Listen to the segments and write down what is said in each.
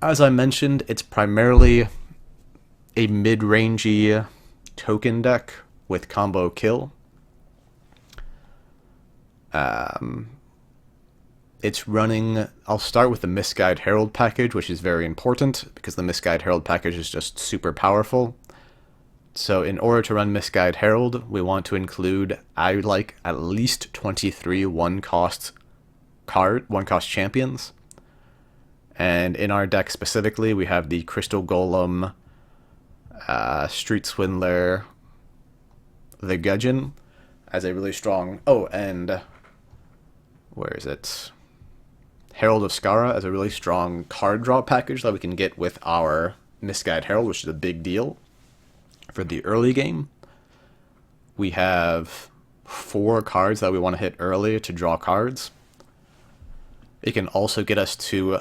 As I mentioned, it's primarily a mid-rangey token deck with combo kill. It's running... I'll start with the Misguide Herald package, which is very important, because the Misguide Herald package is just super powerful. So in order to run Misguide Herald, we want to include, I would like, at least 23 one-cost champions. And in our deck specifically, we have the Crystal Golem, Street Swindler, the Gudgeon, as a really strong... Oh, and... Where is it? Herald of Scara as a really strong card draw package that we can get with our Misguide Herald, which is a big deal for the early game. We have 4 cards that we want to hit early to draw cards. It can also get us to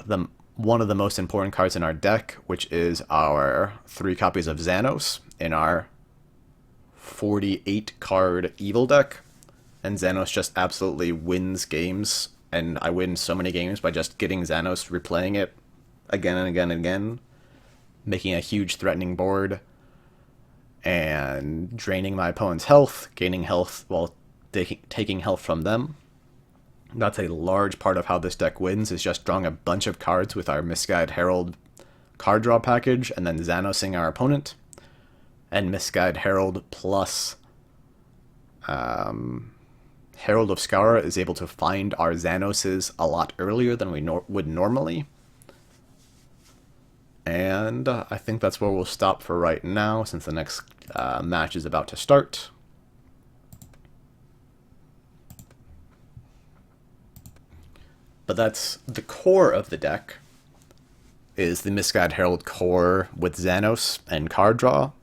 one of the most important cards in our deck, which is our 3 copies of Zannos in our 48 card evil deck. And Zannos just absolutely wins games, and I win so many games by just getting Zannos, replaying it again and again and again, making a huge threatening board, and draining my opponent's health, gaining health while taking health from them. That's a large part of how this deck wins, is just drawing a bunch of cards with our Misguide Herald card draw package, and then Zannosing our opponent. And Misguide Herald plus Herald of Scara is able to find our Zannoses a lot earlier than we would normally. And I think that's where we'll stop for right now, since the next match is about to start. But that's the core of the deck, is the Misguide Herald core with Zannos and card draw.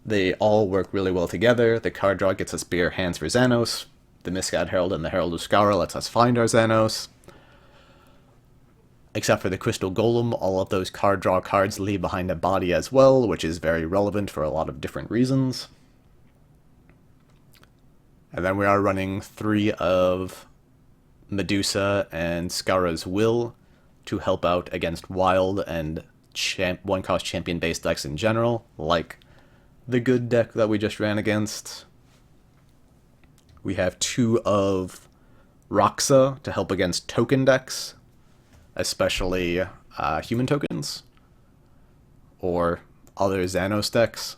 They all work really well together. The card draw gets us bare hands for Zannos. The Misguide Herald and the Herald of Scara lets us find our Zannos. Except for the Crystal Golem, all of those card draw cards leave behind a body as well, which is very relevant for a lot of different reasons. And then we are running 3 of Medusa and Scara's Will to help out against wild and one-cost champion-based decks in general, like the good deck that we just ran against. We have 2 of Raxxa to help against token decks, especially human tokens, or other Zannos decks.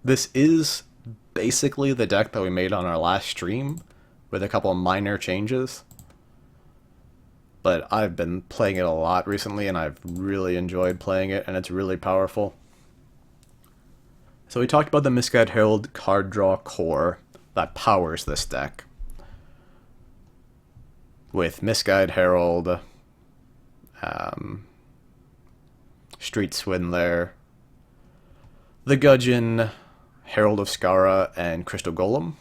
This is basically the deck that we made on our last stream, with a couple of minor changes. But I've been playing it a lot recently, and I've really enjoyed playing it, and it's really powerful. So we talked about the Misguide Herald card draw core that powers this deck, with Misguide Herald, Street Swindler, the Gudgeon, Herald of Scara, and Crystal Golem.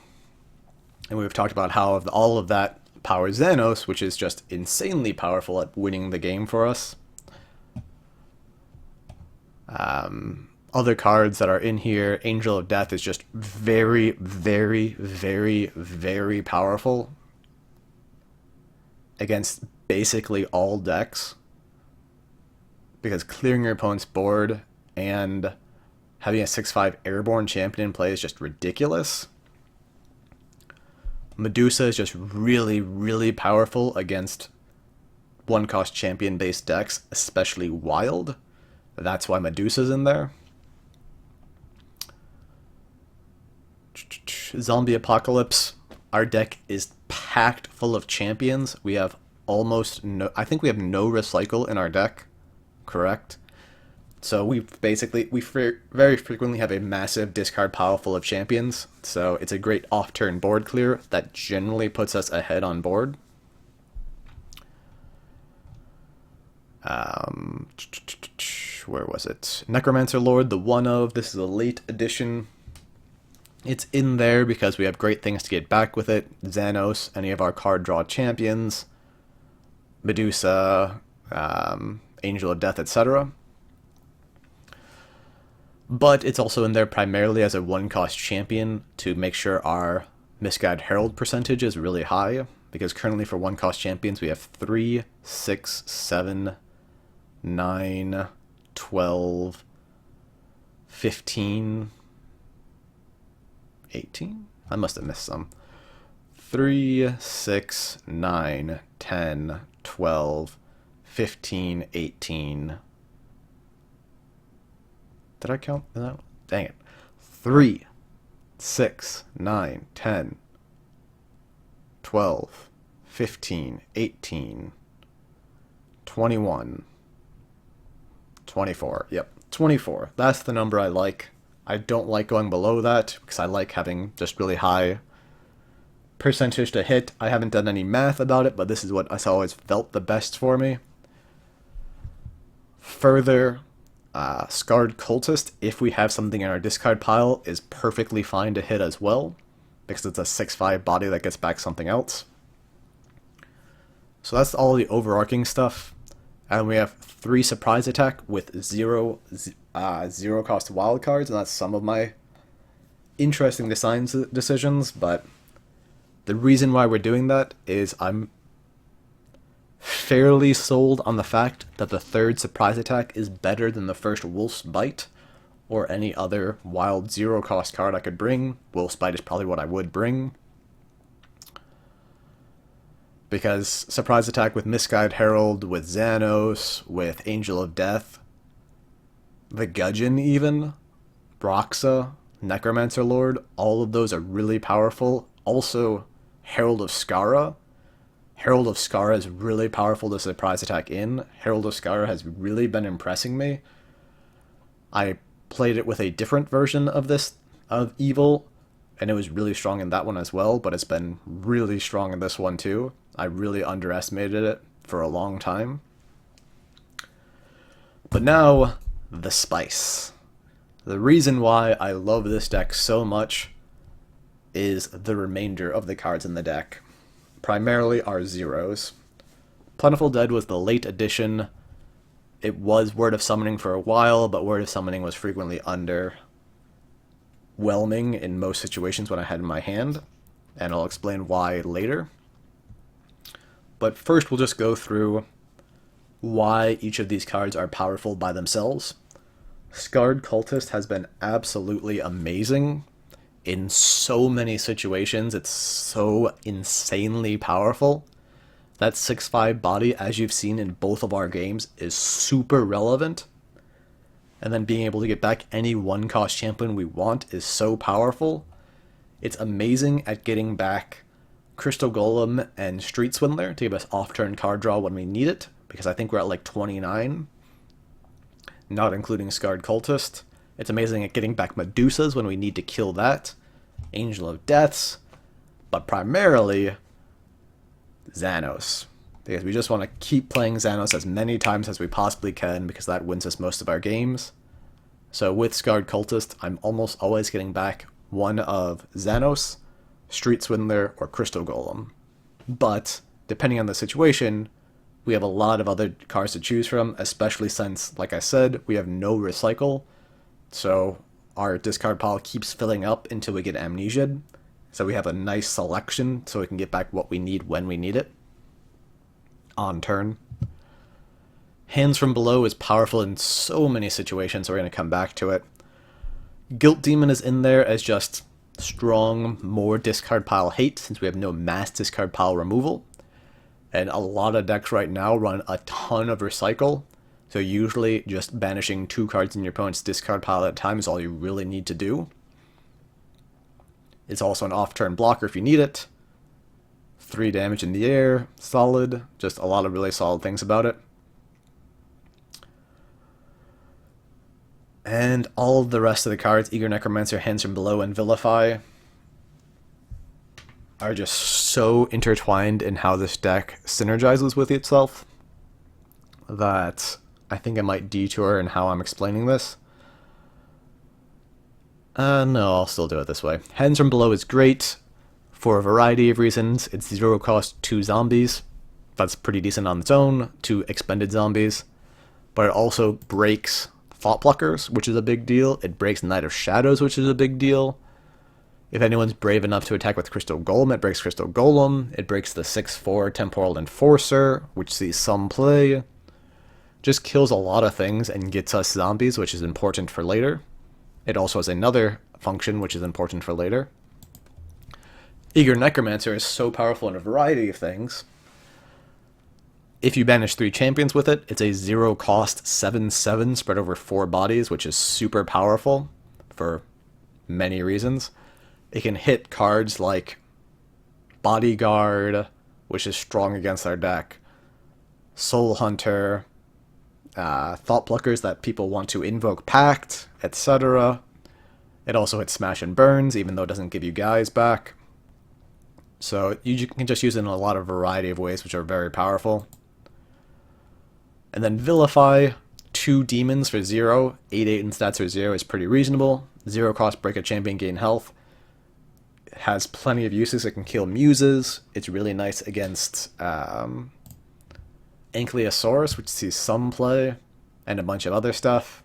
And we've talked about how all of that powers Zannos, which is just insanely powerful at winning the game for us. Other cards that are in here, Angel of Death is just very, very, very, very powerful against basically all decks, because clearing your opponent's board and having a 6/5 airborne champion in play is just ridiculous. Medusa is just really, really powerful against one-cost champion-based decks, especially wild. That's why Medusa's in there. Zombie Apocalypse. Our deck is packed full of champions. We have almost no... I think we have no recycle in our deck. Correct? So we very frequently have a massive discard pile full of champions. So it's a great off-turn board clear that generally puts us ahead on board. Where was it? Necromancer Lord, the one of. This is a late edition. It's in there because we have great things to get back with it. Zannos, any of our card draw champions, Medusa, Angel of Death, etc. But it's also in there primarily as a one-cost champion to make sure our Misguide Herald percentage is really high, because currently for 1-cost champions we have 3, 6, 7, 9, 12, 15, 18? I must have missed some. 3, 6, 9, 10, 12, 15, 18. Did I count that? Dang it. 3, 6, 9, 10, 12, 15, 18, 21, 24. Yep, 24. That's the number I like. I don't like going below that because I like having just really high percentage to hit. I haven't done any math about it, but this is what has always felt the best for me. Further, Scarred Cultist, if we have something in our discard pile, is perfectly fine to hit as well, because it's a 6/5 body that gets back something else. So that's all the overarching stuff. And we have 3 surprise attack with 0 cost wild cards, and that's some of my interesting design decisions, but the reason why we're doing that is I'm fairly sold on the fact that the 3rd surprise attack is better than the first Wolf's Bite or any other wild 0-cost card I could bring. Wolf's Bite is probably what I would bring, because surprise attack with Misguided Herald, with Zannos, with Angel of Death, the Gudgeon even, Raxxa, Necromancer Lord, all of those are really powerful. Also, Herald of Scara. Herald of Scara is really powerful to surprise attack in. Herald of Scara has really been impressing me. I played it with a different version of this, of Evil, and it was really strong in that one as well, but it's been really strong in this one too. I really underestimated it for a long time. But now, the spice. The reason why I love this deck so much is the remainder of the cards in the deck. Primarily our zeros. Plentiful Dead was the late addition. It was Word of Summoning for a while, but Word of Summoning was frequently underwhelming in most situations when I had it in my hand, and I'll explain why later. But first we'll just go through why each of these cards are powerful by themselves. Scarred Cultist has been absolutely amazing in so many situations. It's so insanely powerful. That 6/5 body, as you've seen in both of our games, is super relevant. And then being able to get back any 1-cost champion we want is so powerful. It's amazing at getting back Crystal Golem and Street Swindler to give us off-turn card draw when we need it, because I think we're at like 29, not including Scarred Cultist. It's amazing at getting back Medusas when we need to kill that, Angel of Deaths, but primarily Zannos, because we just want to keep playing Zannos as many times as we possibly can, because that wins us most of our games. So with Scarred Cultist, I'm almost always getting back one of Zannos, Street Swindler, or Crystal Golem. But, depending on the situation, we have a lot of other cards to choose from, especially since, like I said, we have no recycle, so our discard pile keeps filling up until we get Amnesia'd, so we have a nice selection so we can get back what we need when we need it, on turn. Hands from Below is powerful in so many situations, so we're going to come back to it. Guilt Demon is in there as just strong, more discard pile hate, since we have no mass discard pile removal. And a lot of decks right now run a ton of recycle, so usually just banishing 2 cards in your opponent's discard pile at a time is all you really need to do. It's also an off-turn blocker if you need it. 3 damage in the air, solid, just a lot of really solid things about it. And all of the rest of the cards, Eager Necromancer, Hands from Below, and Villify, are just so intertwined in how this deck synergizes with itself that I think I might detour in how I'm explaining this. No, I'll still do it this way. Hands from Below is great for a variety of reasons. It's 0 cost 2 zombies. That's pretty decent on its own. 2 expended zombies. But it also breaks Thought Pluckers, which is a big deal. It breaks Night of Shadows, which is a big deal. If anyone's brave enough to attack with Crystal Golem, it breaks Crystal Golem. It breaks the 6/4 Temporal Enforcer, which sees some play. Just kills a lot of things and gets us zombies, which is important for later. It also has another function, which is important for later. Eager Necromancer is so powerful in a variety of things. If you banish 3 champions with it, it's a 0-cost 7/7 spread over 4 bodies, which is super powerful for many reasons. It can hit cards like Bodyguard, which is strong against our deck, Soul Hunter, Thought Pluckers that people want to invoke Pact, etc. It also hits Smash and Burns, even though it doesn't give you guys back. So you can just use it in a lot of variety of ways, which are very powerful. And then Villify, 2 demons for 0, 8/8 in stats for 0 is pretty reasonable. 0 cost, break a champion, gain health. It has plenty of uses. It can kill Muses. It's really nice against Ankylosaurus, which sees some play, and a bunch of other stuff.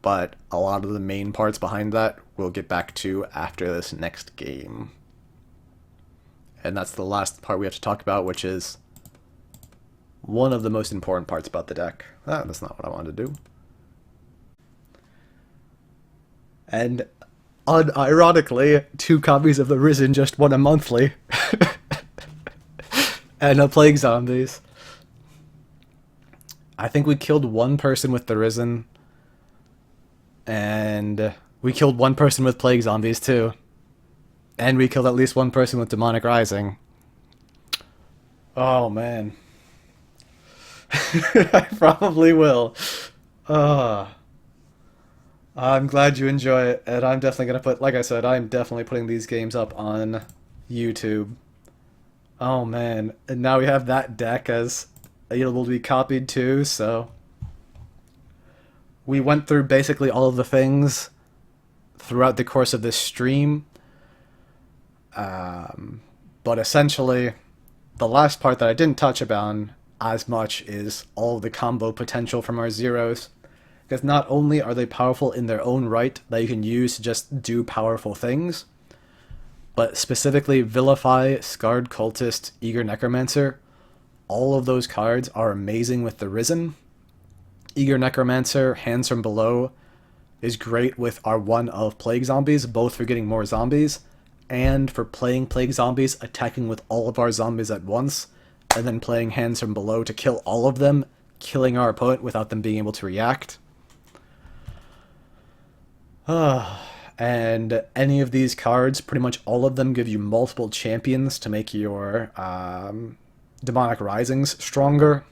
But a lot of the main parts behind that we'll get back to after this next game. And that's the last part we have to talk about, which is one of the most important parts about the deck. That's not what I wanted to do. And unironically, 2 copies of the Risen just won a monthly. And a Plague Zombies. I think we killed 1 person with the Risen. And we killed 1 person with Plague Zombies too. And we killed at least 1 person with Demonic Rising. Oh man. I probably will. I'm glad you enjoy it, and I'm definitely going to put, like I said, I'm definitely putting these games up on YouTube. Oh man, and now we have that deck as able to be copied too, so we went through basically all of the things throughout the course of this stream. But essentially, the last part that I didn't touch upon as much is all the combo potential from our zeros. Because not only are they powerful in their own right that you can use to just do powerful things, but specifically Villify, Scarred Cultist, Eager Necromancer, all of those cards are amazing with the Risen. Eager Necromancer, Hands from Below, is great with our one of Plague Zombies, both for getting more zombies, and for playing Plague Zombies, attacking with all of our zombies at once, and then playing Hands from Below to kill all of them, killing our opponent without them being able to react. And any of these cards, pretty much all of them give you multiple champions to make your Demonic Risings stronger.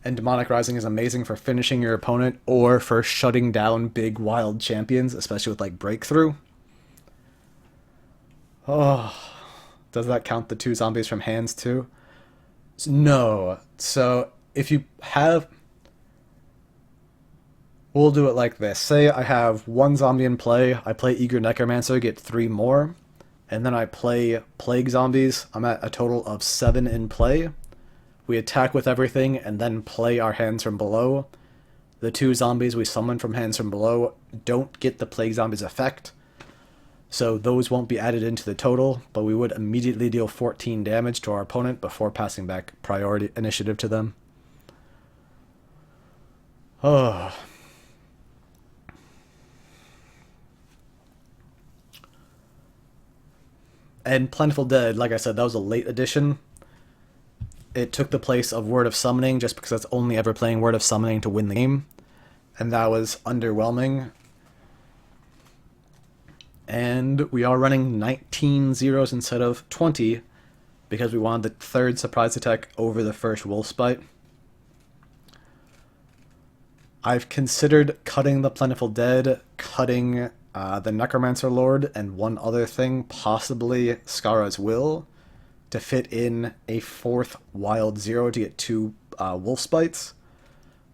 And Demonic Rising is amazing for finishing your opponent or for shutting down big wild champions, especially with like Breakthrough. Oh, does that count the 2 zombies from Hands too? No. So if you have... We'll do it like this. Say I have 1 zombie in play, I play Eager Necromancer, get 3 more, and then I play Plague Zombies. I'm at a total of 7 in play. We attack with everything, and then play our Hands from Below. The 2 zombies we summon from Hands from Below don't get the Plague Zombies effect, so those won't be added into the total, but we would immediately deal 14 damage to our opponent before passing back priority initiative to them. Oh... And Plentiful Dead, like I said, that was a late addition. It took the place of Word of Summoning just because that's only ever playing Word of Summoning to win the game. And that was underwhelming. And we are running 19 zeros instead of 20 because we wanted the 3rd surprise attack over the 1st Wolfspite. I've considered cutting the Plentiful Dead, cutting the Necromancer Lord, and one other thing, possibly Scarra's Will, to fit in a 4th Wild Zero to get 2 Wolfspites.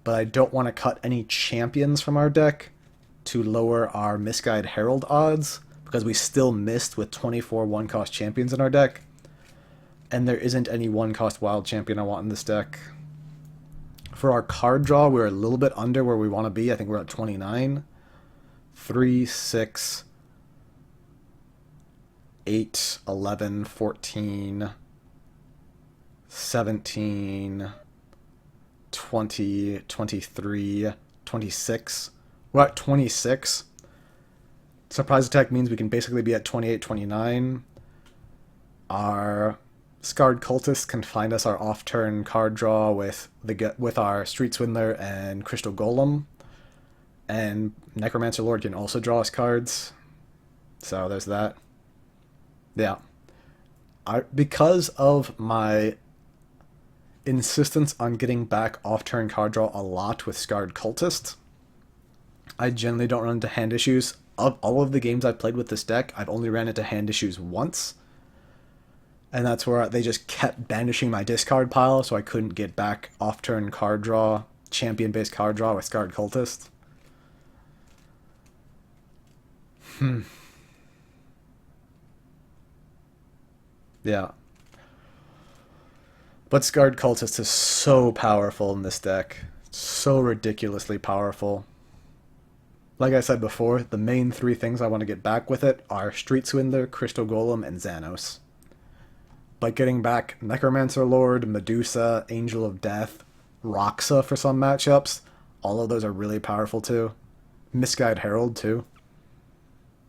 But I don't want to cut any champions from our deck to lower our Misguide Herald odds, because we still missed with 24 1-cost champions in our deck. And there isn't any 1-cost wild champion I want in this deck. For our card draw, we're a little bit under where we want to be. I think we're at 29. 3, 6, 8, 11, 14, 17, 20, 23, 26. We're at 26. Surprise attack means we can basically be at 28, 29. Our Scarred Cultist can find us our off-turn card draw with our Street Swindler and Crystal Golem. And Necromancer Lord can also draw us cards. So there's that. Yeah. Because of my insistence on getting back off-turn card draw a lot with Scarred Cultist, I generally don't run into hand issues. Of all of the games I've played with this deck, I've only ran into hand issues once. And that's where they just kept banishing my discard pile, so I couldn't get back off-turn card draw, champion-based card draw with Scarred Cultist. Yeah. But Scarred Cultist is so powerful in this deck. So ridiculously powerful. Like I said before, the main three things I want to get back with it are Street Swindler, Crystal Golem, and Zannos. But getting back Necromancer Lord, Medusa, Angel of Death, Raxxa for some matchups, all of those are really powerful too. Misguided Herald too.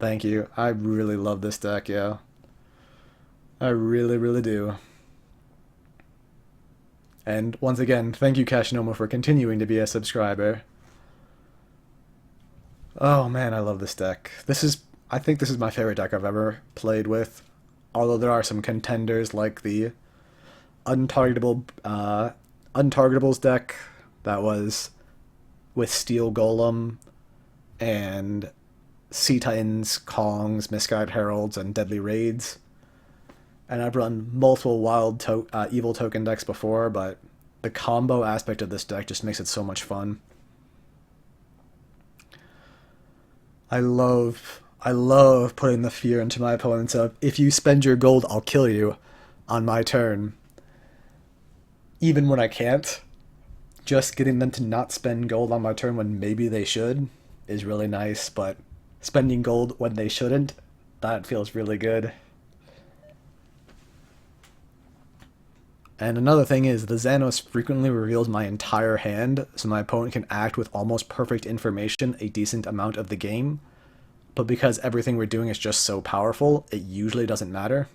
Thank you. I really love this deck, yeah. I really, really do. And once again, thank you Cashinoma for continuing to be a subscriber. Oh man, I love this deck. I think this is my favorite deck I've ever played with. Although there are some contenders like the Untargetables deck that was with Steel Golem and Sea Titans, Kongs, Misguided Heralds, and Deadly Raids. And I've run multiple evil token decks before, but the combo aspect of this deck just makes it so much fun. I love putting the fear into my opponents of, if you spend your gold, I'll kill you on my turn. Even when I can't, just getting them to not spend gold on my turn when maybe they should is really nice, but spending gold when they shouldn't, that feels really good. And another thing is, the Zannos frequently reveals my entire hand, so my opponent can act with almost perfect information a decent amount of the game. But because everything we're doing is just so powerful, it usually doesn't matter.